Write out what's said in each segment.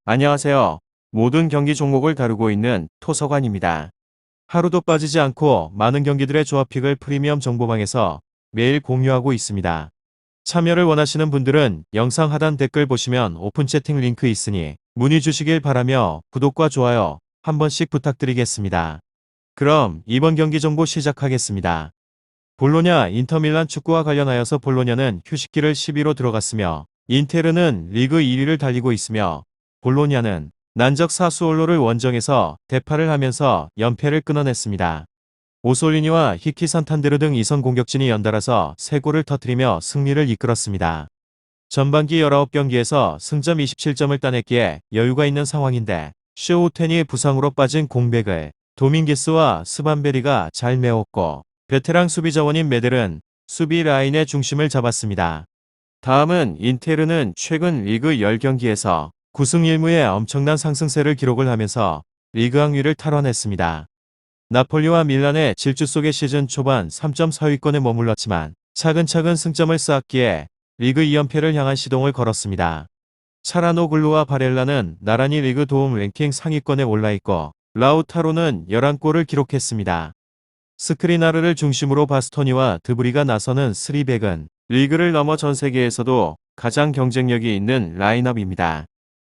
안녕하세요. 모든 경기 종목을 다루고 있는 토서관입니다. 하루도 빠지지 않고 많은 경기들의 조합픽을 프리미엄 정보방에서 매일 공유하고 있습니다. 참여를 원하시는 분들은 영상 하단 댓글 보시면 오픈 채팅 링크 있으니 문의 주시길 바라며 구독과 좋아요 한 번씩 부탁드리겠습니다. 그럼 이번 경기 정보 시작하겠습니다. 볼로냐 인터밀란 축구와 관련하여서 볼로냐는 휴식기를 10위로 들어갔으며 인테르는 리그 1위를 달리고 있으며 볼로냐는 난적 사수올로를 원정에서 대파를 하면서 연패를 끊어냈습니다. 오솔리니와 히키 산탄데르 등 이선 공격진이 연달아서 3골을 터뜨리며 승리를 이끌었습니다. 전반기 19경기에서 승점 27점을 따냈기에 여유가 있는 상황인데 쇼우텐이 부상으로 빠진 공백을 도밍게스와 스반베리가 잘 메웠고 베테랑 수비 자원인 메델은 수비 라인의 중심을 잡았습니다. 다음은 인테르는 최근 리그 10경기에서 9승 1무의 엄청난 상승세를 기록을 하면서 리그 항위를 탈환했습니다. 나폴리와 밀란의 질주 속의 시즌 초반 3점 서위권에 머물렀지만 차근차근 승점을 쌓았기에 리그 2연패를 향한 시동을 걸었습니다. 차라노글루와 바렐라는 나란히 리그 도움 랭킹 상위권에 올라있고 라우타로는 11골을 기록했습니다. 스크리나르를 중심으로 바스토니와 드브리가 나서는 3백은 리그를 넘어 전 세계에서도 가장 경쟁력이 있는 라인업입니다.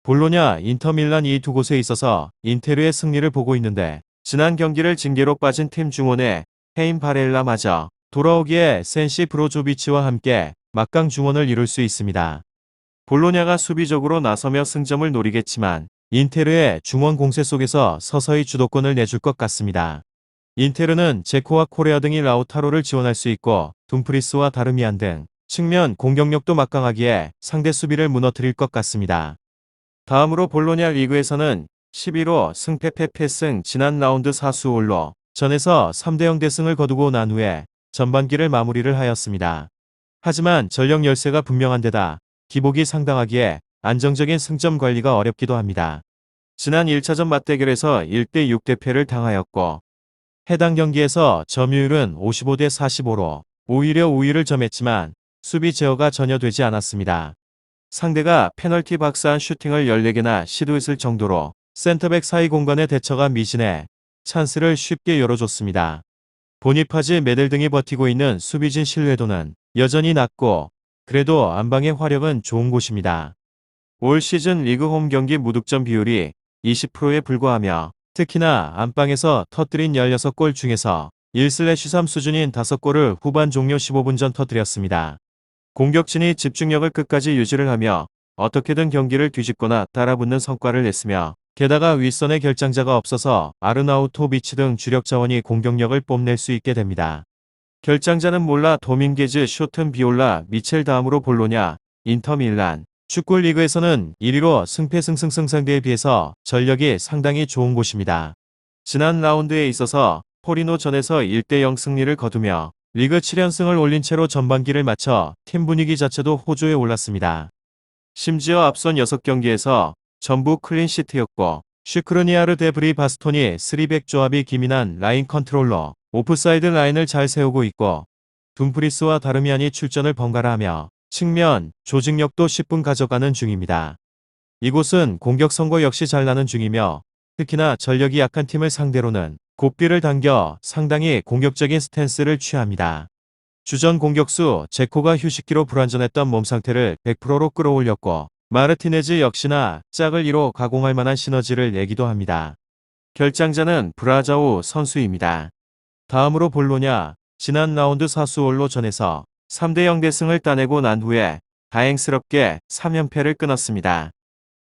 볼로냐, 인터밀란 이 두 곳에 있어서 인테르의 승리를 보고 있는데 지난 경기를 징계로 빠진 팀 중원의 헤임 바렐라마저 돌아오기에 센시 브로조비치와 함께 막강 중원을 이룰 수 있습니다. 볼로냐가 수비적으로 나서며 승점을 노리겠지만 인테르의 중원 공세 속에서 서서히 주도권을 내줄 것 같습니다. 인테르는 제코와 코레아 등이 라우타로를 지원할 수 있고 둠프리스와 다르미안 등 측면 공격력도 막강하기에 상대 수비를 무너뜨릴 것 같습니다. 다음으로 볼로냐 리그에서는 11호 승패 패승 지난 라운드 사수올로 전에서 3대0 대승을 거두고 난 후에 전반기를 마무리를 하였습니다. 하지만 전력 열세가 분명한 데다 기복이 상당하기에 안정적인 승점 관리가 어렵기도 합니다. 지난 1차전 맞대결에서 1대6 대패를 당하였고 해당 경기에서 점유율은 55대 45로 오히려 우위를 점했지만 수비 제어가 전혀 되지 않았습니다. 상대가 페널티 박스한 슈팅을 14개나 시도했을 정도로 센터백 사이 공간의 대처가 미진해 찬스를 쉽게 열어줬습니다. 보니파지 메델 등이 버티고 있는 수비진 신뢰도는 여전히 낮고 그래도 안방의 화력은 좋은 곳입니다. 올 시즌 리그 홈 경기 무득점 비율이 20%에 불과하며 특히나 안방에서 터뜨린 16골 중에서 1/3 수준인 5골을 후반 종료 15분 전 터뜨렸습니다. 공격진이 집중력을 끝까지 유지를 하며 어떻게든 경기를 뒤집거나 따라붙는 성과를 냈으며 게다가 윗선에 결장자가 없어서 아르나우토비치 등 주력 자원이 공격력을 뽐낼 수 있게 됩니다. 결장자는 몰라 도밍게즈 쇼튼 비올라 미첼 다음으로 볼로냐 인터밀란 축구 리그에서는 1위로 승패승승승 상대에 비해서 전력이 상당히 좋은 곳입니다. 지난 라운드에 있어서 포리노 전에서 1대0 승리를 거두며 리그 7연승을 올린 채로 전반기를 마쳐 팀 분위기 자체도 호조에 올랐습니다. 심지어 앞선 6경기에서 전부 클린시트였고 슈크르니아르 데브리 바스토니 3백 조합이 기민한 라인 컨트롤러 오프사이드 라인을 잘 세우고 있고 둠프리스와 다르미안이 출전을 번갈아 하며 측면 조직력도 10분 가져가는 중입니다. 이곳은 공격 선거 역시 잘 나는 중이며 특히나 전력이 약한 팀을 상대로는 고삐를 당겨 상당히 공격적인 스탠스를 취합니다. 주전 공격수 제코가 휴식기로 불완전했던 몸 상태를 100%로 끌어올렸고 마르티네즈 역시나 짝을 이로 가공할 만한 시너지를 내기도 합니다. 결장자는 브라자오 선수입니다. 다음으로 볼로냐 지난 라운드 사수올로 전에서 3대0 대승을 따내고 난 후에 다행스럽게 3연패를 끊었습니다.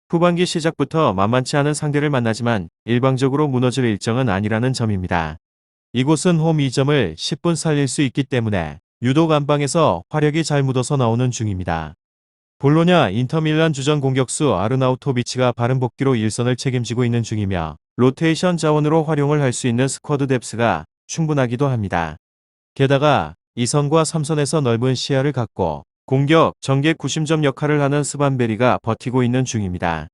후반기 시작부터 만만치 않은 상대를 만나지만 일방적으로 무너질 일정은 아니라는 점입니다. 이곳은 홈 2점을 10분 살릴 수 있기 때문에 유독 안방에서 화력이 잘 묻어서 나오는 중입니다. 볼로냐 인터밀란 주전 공격수 아르나우토비치가 바른 복귀로 일선을 책임지고 있는 중이며 로테이션 자원으로 활용을 할 수 있는 스쿼드 뎁스가 충분하기도 합니다. 게다가 2선과 3선에서 넓은 시야를 갖고 공격, 전개 구심점 역할을 하는 스반베리가 버티고 있는 중입니다.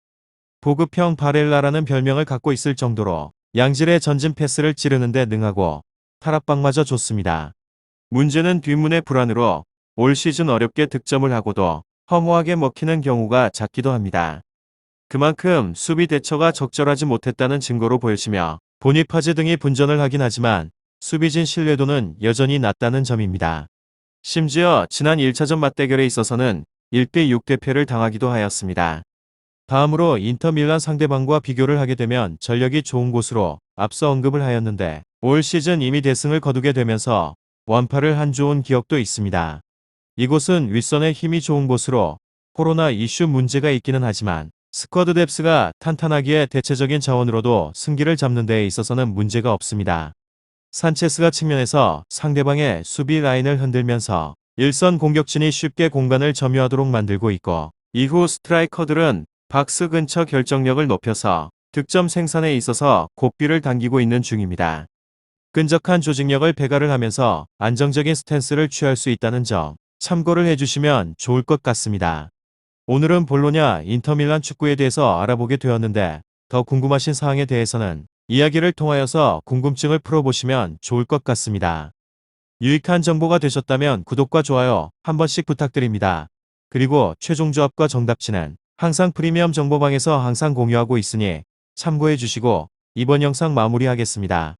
보급형 바렐라라는 별명을 갖고 있을 정도로 양질의 전진 패스를 찌르는 데 능하고 탈압박마저 좋습니다. 문제는 뒷문의 불안으로 올 시즌 어렵게 득점을 하고도 허무하게 먹히는 경우가 잦기도 합니다. 그만큼 수비 대처가 적절하지 못했다는 증거로 보여지며 보니파즈 등이 분전을 하긴 하지만 수비진 신뢰도는 여전히 낮다는 점입니다. 심지어 지난 1차전 맞대결에 있어서는 1대 6대패를 당하기도 하였습니다. 다음으로 인터밀란 상대방과 비교를 하게 되면 전력이 좋은 곳으로 앞서 언급을 하였는데 올 시즌 이미 대승을 거두게 되면서 완파를 한 좋은 기억도 있습니다. 이곳은 윗선의 힘이 좋은 곳으로 코로나 이슈 문제가 있기는 하지만 스쿼드 뎁스가 탄탄하기에 대체적인 자원으로도 승기를 잡는 데에 있어서는 문제가 없습니다. 산체스가 측면에서 상대방의 수비 라인을 흔들면서 일선 공격진이 쉽게 공간을 점유하도록 만들고 있고 이후 스트라이커들은 박스 근처 결정력을 높여서 득점 생산에 있어서 고삐를 당기고 있는 중입니다. 끈적한 조직력을 배가를 하면서 안정적인 스탠스를 취할 수 있다는 점 참고를 해주시면 좋을 것 같습니다. 오늘은 볼로냐 인터밀란 축구에 대해서 알아보게 되었는데 더 궁금하신 사항에 대해서는 이야기를 통하여서 궁금증을 풀어보시면 좋을 것 같습니다. 유익한 정보가 되셨다면 구독과 좋아요 한 번씩 부탁드립니다. 그리고 최종 조합과 정답치는 항상 프리미엄 정보방에서 항상 공유하고 있으니 참고해 주시고 이번 영상 마무리하겠습니다.